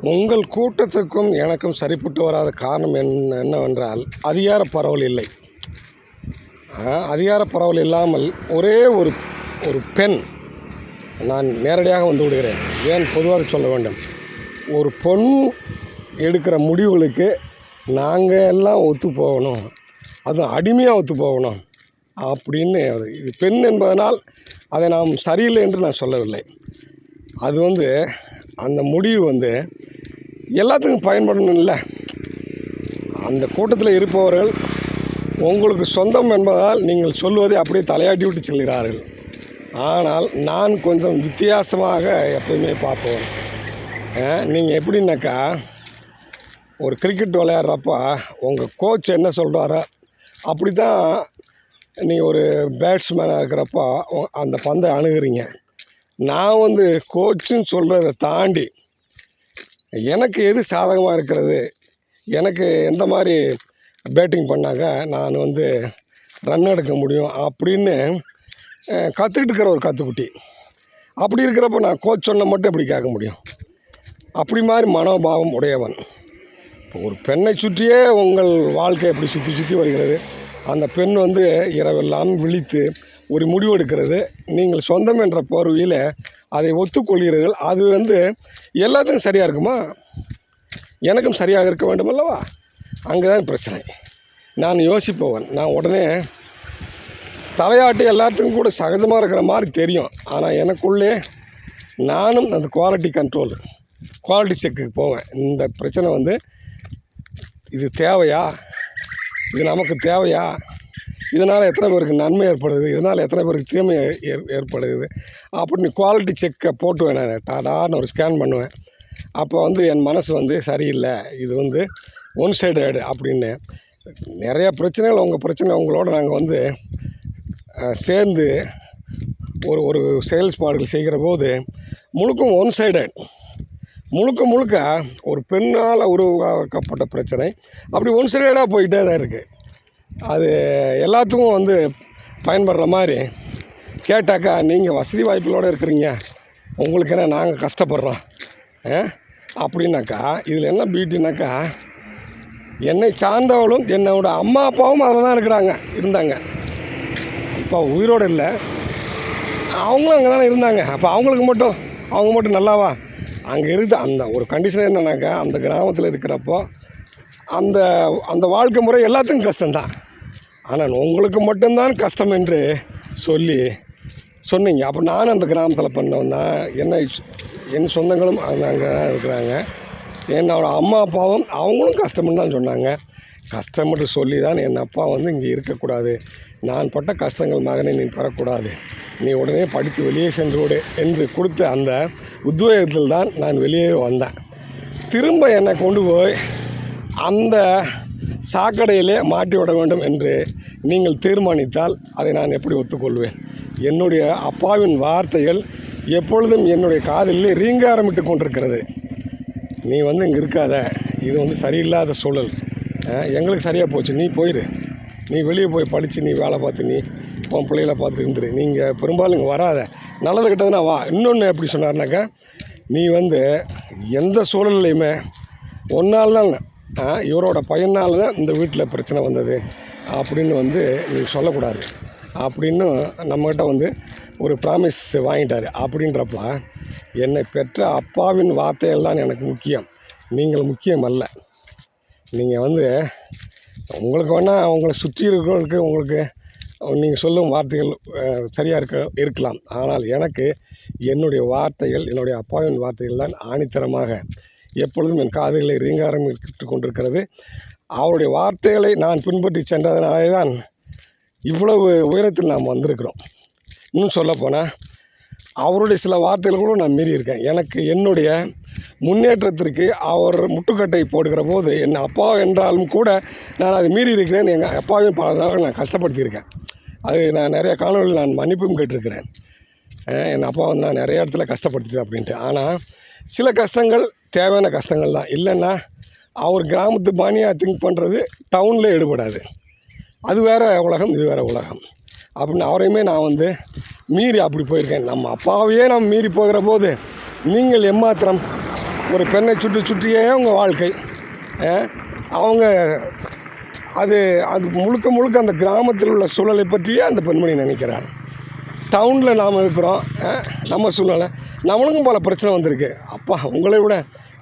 உங்கள் கூட்டத்துக்கும் எனக்கும் சரிப்பட்டு வராத காரணம் என்னவென்றால் அதிகார பரவல் இல்லை. அதிகார பரவல் இல்லாமல் ஒரே ஒரு ஒரு பெண், நான் நேரடியாக வந்து விடுகிறேன், ஏன் பொதுவாக சொல்ல வேண்டும், ஒரு பொண் எடுக்கிற முடிவுகளுக்கு நாங்கள் எல்லாம் ஒத்து போகணும், அதுவும் அடிமையாக ஒத்து போகணும் அப்படின்னு. இது பெண் என்பதனால் அதை நாம் சரியில்லை என்று நான் சொல்லவில்லை. அது அந்த முடிவு எல்லாத்துக்கும் பயன்படணும் இல்லை. அந்த கூட்டத்தில் இருப்பவர்கள் உங்களுக்கு சொந்தம் என்பதால் நீங்கள் சொல்வதை அப்படியே தலையாட்டி விட்டு செல்கிறார்கள். ஆனால் நான் கொஞ்சம் வித்தியாசமாக எப்பயுமே பார்ப்போம். நீங்கள் எப்படின்னாக்கா, ஒரு கிரிக்கெட் விளையாடுறப்ப உங்கள் கோச் என்ன சொல்கிறாரோ அப்படி தான் நீங்கள் ஒரு பேட்ஸ்மேனாக இருக்கிறப்போ அந்த பந்தை அணுகுறீங்க. நான் கோச்சுன்னு சொல்கிறத தாண்டி எனக்கு எது சாதகமாக இருக்கிறது, எனக்கு எந்த மாதிரி பேட்டிங் பண்ணாக்க நான் ரன் எடுக்க முடியும் அப்படின்னு கற்றுக்கிட்டு இருக்கிற ஒரு கற்றுக்குட்டி. அப்படி இருக்கிறப்ப நான் கோச் சொன்ன மட்டும் எப்படி கேட்க முடியும்? அப்படி மாதிரி மனோபாவம் உடையவன். ஒரு பெண்ணை சுற்றியே உங்கள் வாழ்க்கை எப்படி சுற்றி சுற்றி வருகிறது. அந்த பெண் இரவெல்லாம் விழித்து ஒரு முடிவு எடுக்கிறது. நீங்கள் சொந்தம் என்ற போர்வையில் அதை ஒத்துக்கொள்கிறீர்கள். அது எல்லாத்துக்கும் சரியாக இருக்குமா? எனக்கும் சரியாக இருக்க வேண்டும் அல்லவா? அங்கே தான் பிரச்சனை. நான் யோசிப்பவன். நான் உடனே தலையாட்டி எல்லாத்துக்கும் கூட சகஜமாக இருக்கிற மாதிரி தெரியும். ஆனால் எனக்குள்ளே நானும் அந்த குவாலிட்டி கண்ட்ரோல், குவாலிட்டி செக்குக்கு போவேன். இந்த பிரச்சனை இது தேவையா, இது நமக்கு தேவையா, இதனால் எத்தனை பேருக்கு நன்மை ஏற்படுது, இதனால் எத்தனை பேருக்கு தீமை ஏற்படுது அப்படின்னு குவாலிட்டி செக்கை போட்டுவேன். நான் டாடான்னு ஒரு ஸ்கேன் பண்ணுவேன். அப்போ என் மனசு சரியில்லை, இது ஒன் சைடடு அப்படின்னு. நிறைய பிரச்சனைகள், உங்கள் பிரச்சனை உங்களோட நாங்கள் சேர்ந்து ஒரு செயல்பாடுகள் செய்கிற போது முழுக்கும் ஒன் சைடட், முழுக்க ஒரு பெண்ணால் உருவாக்கப்பட்ட பிரச்சனை அப்படி ஒன் சைடடாக போயிட்டே தான் இருக்குது. அது எல்லாத்துக்கும் பயன்படுற மாதிரி கேட்டாக்கா, நீங்கள் வசதி வாய்ப்புகளோடு இருக்கிறீங்க, உங்களுக்கு என்ன நாங்கள் கஷ்டப்படுறோம் அப்படின்னாக்கா, இதில் என்ன பியூட்டினாக்கா, என்னை சார்ந்தவளும் என்னோடய அம்மா அப்பாவும் அதில் தான் இருந்தாங்க. இப்போ உயிரோடு இல்லை, அவங்களும் அங்கே தானே இருந்தாங்க. அப்போ அவங்க மட்டும் நல்லாவா? அங்கே இருந்து அந்த ஒரு கண்டிஷன் என்னன்னாக்கா, அந்த கிராமத்தில் இருக்கிறப்போ அந்த வாழ்க்கை முறை எல்லாத்துக்கும் கஷ்டம்தான். ஆனால் உங்களுக்கு மட்டும்தான் கஷ்டம் என்று சொன்னீங்க. அப்போ நானும் அந்த கிராமத்தில் பண்ணவன் தான். என் சொந்தங்களும் அங்கே தான் இருக்கிறாங்க. என்னோடய அம்மா அப்பாவும் அவங்களும் கஷ்டம்னு தான் சொன்னாங்க. கஷ்டம்னு சொல்லி தான் என் அப்பா இங்கே இருக்கக்கூடாது, நான் பட்ட கஷ்டங்கள் மகனை நீ பெறக்கூடாது, நீ உடனே படித்து வெளியே சென்று விடு என்று கொடுத்த அந்த உத்வேகத்தில் தான் நான் வெளியே வந்தேன். திரும்ப என்னை கொண்டு போய் அந்த சாக்கடையிலே மாட்டி விட வேண்டும் என்று நீங்கள் தீர்மானித்தால் அதை நான் எப்படி ஒத்துக்கொள்வேன்? என்னுடைய அப்பாவின் வார்த்தைகள் எப்பொழுதும் என்னுடைய காதிலே ரீங்காரமிட்டு கொண்டிருக்கிறது. நீ இங்கே இருக்காத, இது சரியில்லாத சூழல், எங்களுக்கு சரியாக போச்சு, நீ போயிடு, நீ வெளியே போய் படித்து நீ வேலை பார்த்து நீ உன் பிள்ளைகளை பார்த்துட்டு இருந்துரு, நீங்கள் பெரும்பாலும் இங்கே வராத, நல்லது கெட்டதுன்னா வா. இன்னொன்று எப்படி சொன்னார்னாக்கா, நீ எந்த சூழல்லையுமே ஒன்றால் தான், இவரோட பையனால் தான் இந்த வீட்டில் பிரச்சனை வந்தது அப்படின்னு நீ சொல்லக்கூடாது அப்படின்னு நம்மகிட்ட ஒரு ப்ராமிஸ் வாங்கிட்டார். அப்படின்றப்ப என்னை பெற்ற அப்பாவின் வார்த்தைகள் தான் எனக்கு முக்கியம், நீங்கள் முக்கியம் அல்ல. நீங்கள் உங்களுக்கு வேணால் அவங்கள சுற்றி இருக்கிறவங்களுக்கு உங்களுக்கு நீங்கள் சொல்லும் வார்த்தைகள் சரியாக இருக்கலாம். ஆனால் எனக்கு என்னுடைய வார்த்தைகள், என்னுடைய அப்பாவின் வார்த்தைகள் தான் ஆணித்தரமாக எப்பொழுதும் என் காதுகளை ரீங்காரமிட்டு கொண்டிருக்கிறது. அவருடைய வார்த்தைகளை நான் பின்பற்றி சென்றதனாலே தான் இவ்வளவு உயரத்தில் நாம் வந்திருக்கிறோம். இன்னும் சொல்லப்போனால் அவருடைய சில வார்த்தைகள் கூட நான் மீறி இருக்கேன். எனக்கு என்னுடைய முன்னேற்றத்திற்கு அவர் முட்டுக்கட்டை போடுகிற போது என் அப்பா என்றாலும் கூட நான் அதை மீறி இருக்கிறேன். எங்கள் அப்பாவையும் பல தடவை நான் கஷ்டப்படுத்தியிருக்கேன். அது நான் நிறைய காணொலியில் நான் மன்னிப்பும் கேட்டிருக்கிறேன். என் அப்பா நான் நிறைய இடத்துல கஷ்டப்படுத்திட்டேன் அப்படின்ட்டு. ஆனால் சில கஷ்டங்கள் தேவையான கஷ்டங்கள் தான். இல்லைன்னா அவர் கிராமத்து பாணியாக திங்க் பண்ணுறது டவுனில் எடுபடாது. அது வேறு உலகம், இது வேறு உலகம் அப்படின்னு அவரையுமே நான் மீறி அப்படி போயிருக்கேன். நம்ம அப்பாவையே நாம் மீறி போகிற போது நீங்கள் எம்மாத்திரம் ஒரு பெண்ணை சுற்றியே அவங்க வாழ்க்கை. அவங்க அது முழுக்க அந்த கிராமத்தில் உள்ள சூழலை பற்றியே அந்த பெண்மணி நினைக்கிறாள். டவுனில் நாம் இருக்கிறோம், நம்ம சூழ்நிலை நம்மளுக்கும் பல பிரச்சனை வந்திருக்கு. அப்பா உங்களை விட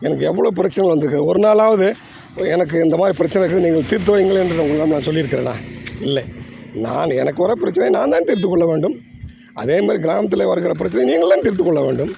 எனக்கு எவ்வளோ பிரச்சனை வந்திருக்கு. ஒரு நாளாவது எனக்கு இந்த மாதிரி பிரச்சனை இருக்குது, நீங்கள் தீர்த்து வைங்கள் என்று உங்களிடம் நான் சொல்லியிருக்கிறேனா? இல்லை. எனக்கு வர பிரச்சனை நான் தான் தீர்த்து கொள்ள வேண்டும். அதே மாதிரி கிராமத்தில் வருகிற பிரச்சனை நீங்கள் தான் தீர்த்து கொள்ள வேண்டும்.